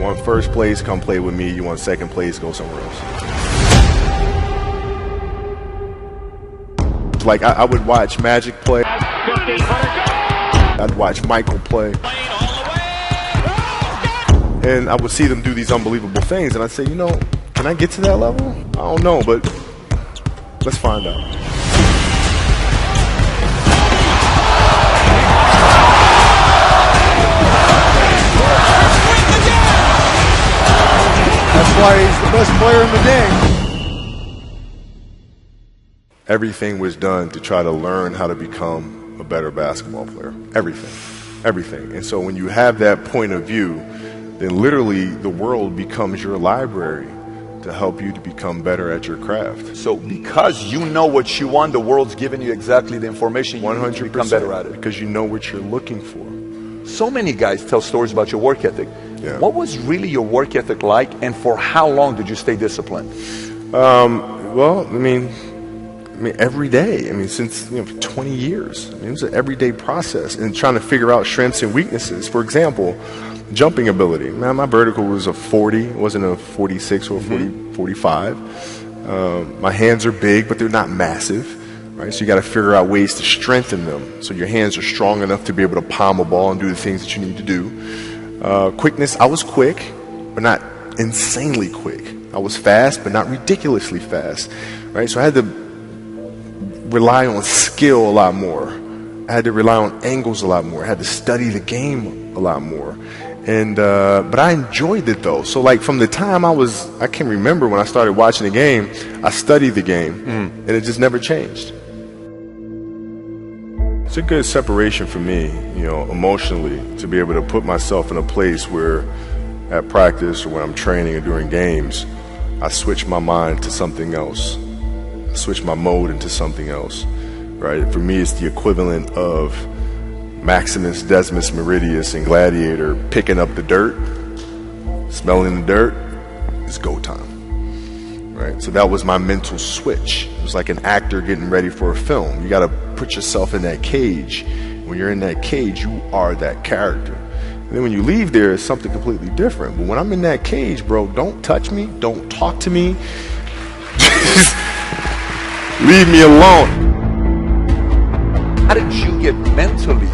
want first place, come play with me. You want second place, go somewhere else. Like, I would watch Magic play. I'd watch Michael play. And I would see them do these unbelievable things, and I'd say, you know, can I get to that level? I don't know, but let's find out. That's why he's the best player in the game. Everything was done to try to learn how to become a better basketball player. Everything. And so when you have that point of view, then literally the world becomes your library to help you to become better at your craft. So because you know what you want, the world's giving you exactly the information you 100% need to become better at it. Because you know what you're looking for. So many guys tell stories about your work ethic. Yeah. What was really your work ethic like, and for how long did you stay disciplined? Well, I mean, every day. I mean, since 20 years. I mean, it was an everyday process, and trying to figure out strengths and weaknesses. For example, jumping ability. Man, my vertical was a 40. It wasn't a 46 or a 45. My hands are big, but they're not massive. Right? So you got to figure out ways to strengthen them, so your hands are strong enough to be able to palm a ball and do the things that you need to do. Quickness, I was quick, but not insanely quick. I was fast, but not ridiculously fast. Right? So I had to rely on skill a lot more. I had to rely on angles a lot more. I had to study the game a lot more. And but I enjoyed it though. So like from the time I can remember when I started watching the game, I studied the game, and it just never changed. It's a good separation for me, emotionally, to be able to put myself in a place where at practice or when I'm training or during games, I switch my mind to something else. I switch my mode into something else, right? For me, it's the equivalent of Maximus, Decimus, Meridius, and Gladiator picking up the dirt, smelling the dirt. It's go time, right? So that was my mental switch. It was like an actor getting ready for a film. You got to put yourself in that cage. When you're in that cage, you are that character. And then when you leave there, it's something completely different. But when I'm in that cage, bro, don't touch me, don't talk to me. Just leave me alone. How did you get mentally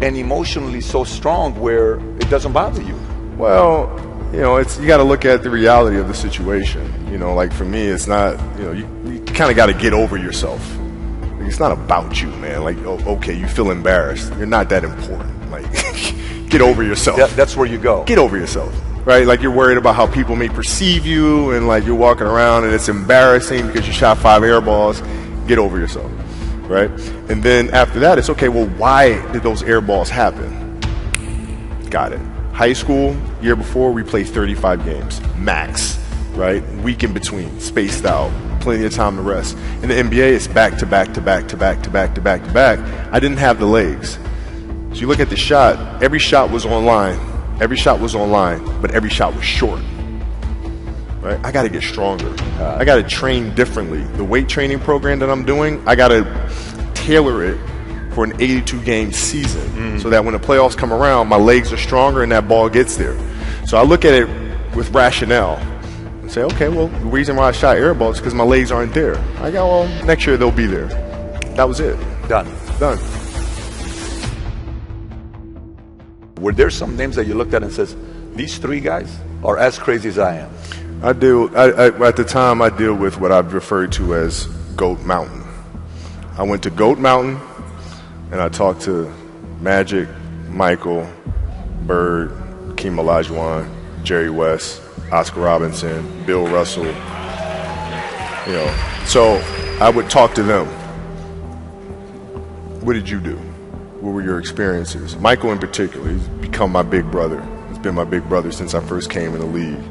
and emotionally so strong where it doesn't bother you? Well, you got to look at the reality of the situation. Like for me, it's not, you kind of got to get over yourself. It's not about you, man. Like, okay, you feel embarrassed. You're not that important. Like, get over yourself. That's where you go. Get over yourself, right? Like you're worried about how people may perceive you, and like you're walking around and it's embarrassing because you shot 5 air balls. Get over yourself. Right? And then after that, it's okay, well, why did those air balls happen? Got it. High school, year before, we played 35 games, max, right? Week in between, spaced out, plenty of time to rest. In the NBA, it's back to back to back to back to back to back to back. I didn't have the legs. So you look at the shot, every shot was online, but every shot was short. Right? I got to get stronger. I got to train differently. The weight training program that I'm doing, I got to tailor it for an 82-game season so that when the playoffs come around, my legs are stronger and that ball gets there. So I look at it with rationale and say, okay, well, the reason why I shot air balls is because my legs aren't there. I go, well, next year they'll be there. That was it. Done. Were there some names that you looked at and says, these 3 guys are as crazy as I am? At the time, I deal with what I've referred to as Goat Mountain. I went to Goat Mountain, and I talked to Magic, Michael, Bird, Hakeem Olajuwon, Jerry West, Oscar Robinson, Bill Russell. So I would talk to them. What did you do? What were your experiences? Michael in particular, he's become my big brother. He's been my big brother since I first came in the league.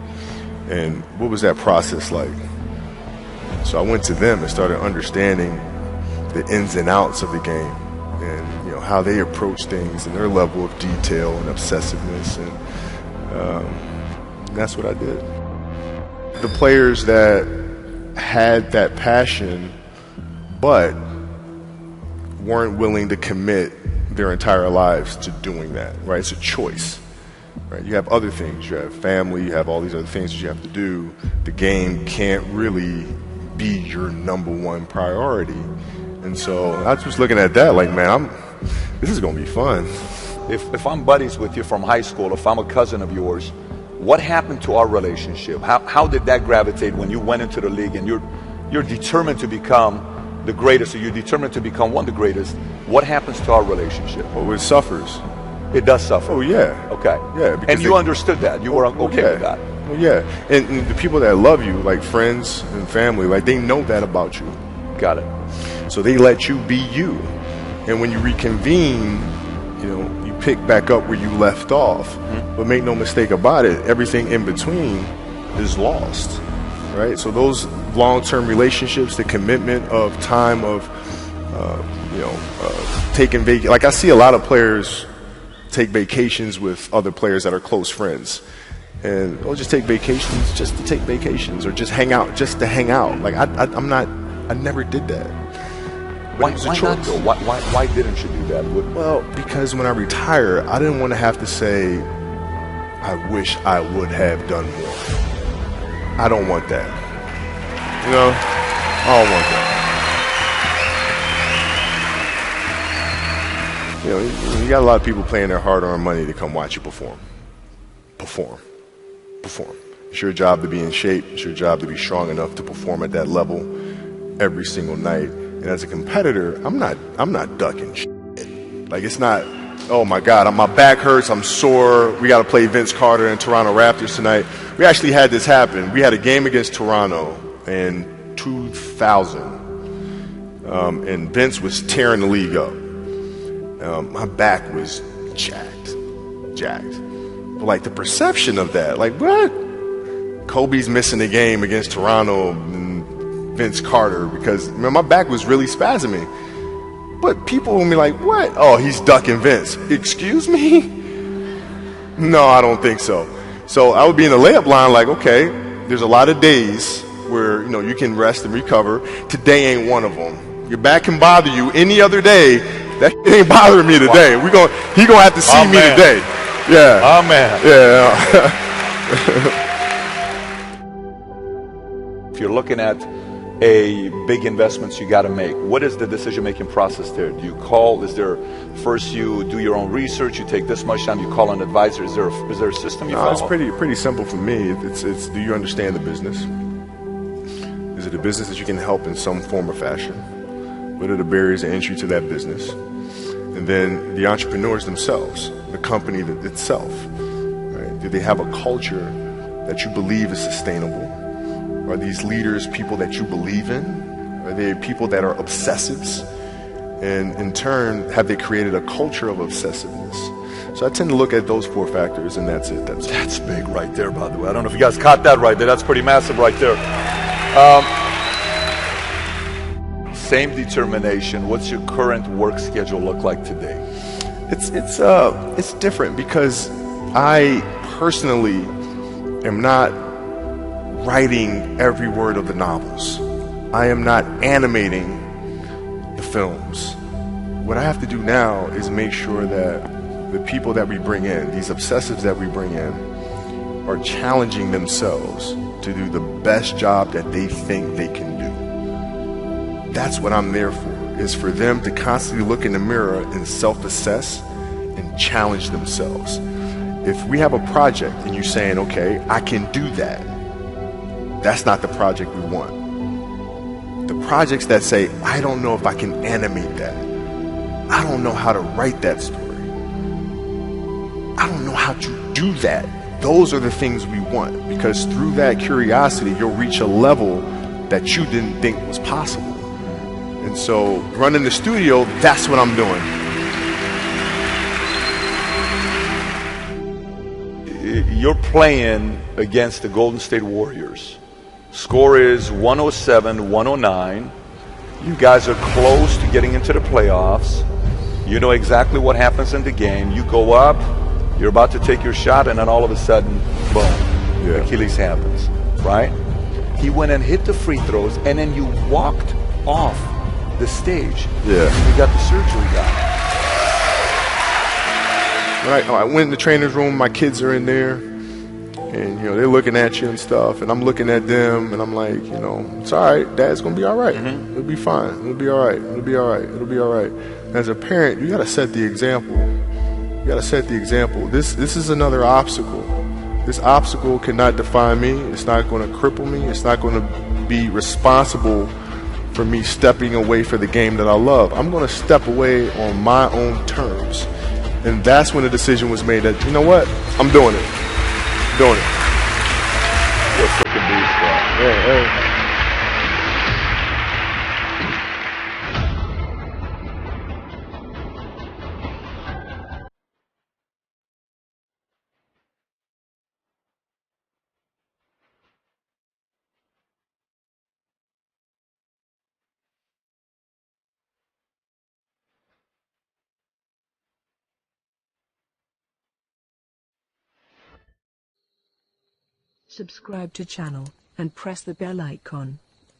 And what was that process like? So I went to them and started understanding the ins and outs of the game, and how they approach things and their level of detail and obsessiveness, and that's what I did. The players that had that passion but weren't willing to commit their entire lives to doing that, right? It's a choice. right? You have other things. You have family. You have all these other things that you have to do. The game can't really be your number one priority. And so I was looking at that like, man, this is going to be fun. If I'm buddies with you from high school, if I'm a cousin of yours, what happened to our relationship? How did that gravitate when you went into the league and you're determined to become the greatest, or you're determined to become one of the greatest? What happens to our relationship? Oh, it suffers. It does suffer. Oh, yeah. Okay. Yeah. And you understood that. You were okay with that. Well, yeah. And the people that love you, like friends and family, like they know that about you. Got it. So they let you be you. And when you reconvene, you pick back up where you left off. Mm-hmm. But make no mistake about it, everything in between is lost. Right? So those long-term relationships, the commitment of time of, taking vacation. Like I see a lot of players take vacations with other players that are close friends. And they'll just take vacations just to take vacations, or just hang out just to hang out. Like I never did that. Why not though? Why didn't you do that? Well, because when I retire, I didn't want to have to say, I wish I would have done more. I don't want that. I don't want that. You got a lot of people paying their hard-earned money to come watch you perform. It's your job to be in shape. It's your job to be strong enough to perform at that level every single night. And as a competitor, I'm not ducking shit. Like, it's not, oh my God, my back hurts, I'm sore, we got to play Vince Carter and Toronto Raptors tonight. We actually had this happen. We had a game against Toronto in 2000, and Vince was tearing the league up. My back was jacked. But like the perception of that, like what? Kobe's missing the game against Toronto and Vince Carter because my back was really spasming. But people will be like, what? Oh, he's ducking Vince. Excuse me? No, I don't think so. So I would be in the layup line like, okay, there's a lot of days where you can rest and recover. Today ain't one of them. Your back can bother you any other day. That ain't bothering me today. Wow. He gonna have to see me today. Yeah. Oh man. Yeah. If you're looking at a big investments you got to make, what is the decision-making process there? Do you call? Is there first you do your own research? You take this much time. You call an advisor. Is there a system you follow? It's pretty simple for me. It's do you understand the business? Is it a business that you can help in some form or fashion? What are the barriers of entry to that business? And then the entrepreneurs themselves, the company itself, right? Do they have a culture that you believe is sustainable? Are these leaders people that you believe in? Are they people that are obsessives? And in turn, have they created a culture of obsessiveness? So I tend to look at those 4 factors, and that's it. That's big right there, by the way. I don't know if you guys caught that right there. That's pretty massive right there. Same determination. What's your current work schedule look like today? It's different because I personally am not writing every word of the novels. I am not animating the films. What I have to do now is make sure that the people that we bring in, these obsessives that we bring in, are challenging themselves to do the best job that they think they can do. That's what I'm there for, is for them to constantly look in the mirror and self-assess and challenge themselves. If we have a project and you're saying, okay, I can do that, that's not the project we want. The projects that say, I don't know if I can animate that. I don't know how to write that story. I don't know how to do that. Those are the things we want, because through that curiosity, you'll reach a level that you didn't think was possible. And so running the studio, that's what I'm doing. You're playing against the Golden State Warriors. Score is 107-109. You guys are close to getting into the playoffs. You know exactly what happens in the game. You go up, you're about to take your shot, and then all of a sudden, boom, Achilles happens, right? He went and hit the free throws, and then you walked off the stage. Yeah. You got the surgery done. When I went in the trainer's room, my kids are in there, and they're looking at you and stuff, and I'm looking at them, and I'm like, it's all right. Dad's gonna be all right. It'll be fine. It'll be all right. It'll be all right. It'll be all right. As a parent, you gotta set the example. You gotta set the example. This is another obstacle. This obstacle cannot define me. It's not going to cripple me. It's not going to be responsible for me stepping away for the game that I love. I'm going to step away on my own terms. And that's when the decision was made that, you know what? I'm doing it. Doing it. You're a freaking beast, bro. Yeah. Subscribe to channel and press the bell icon.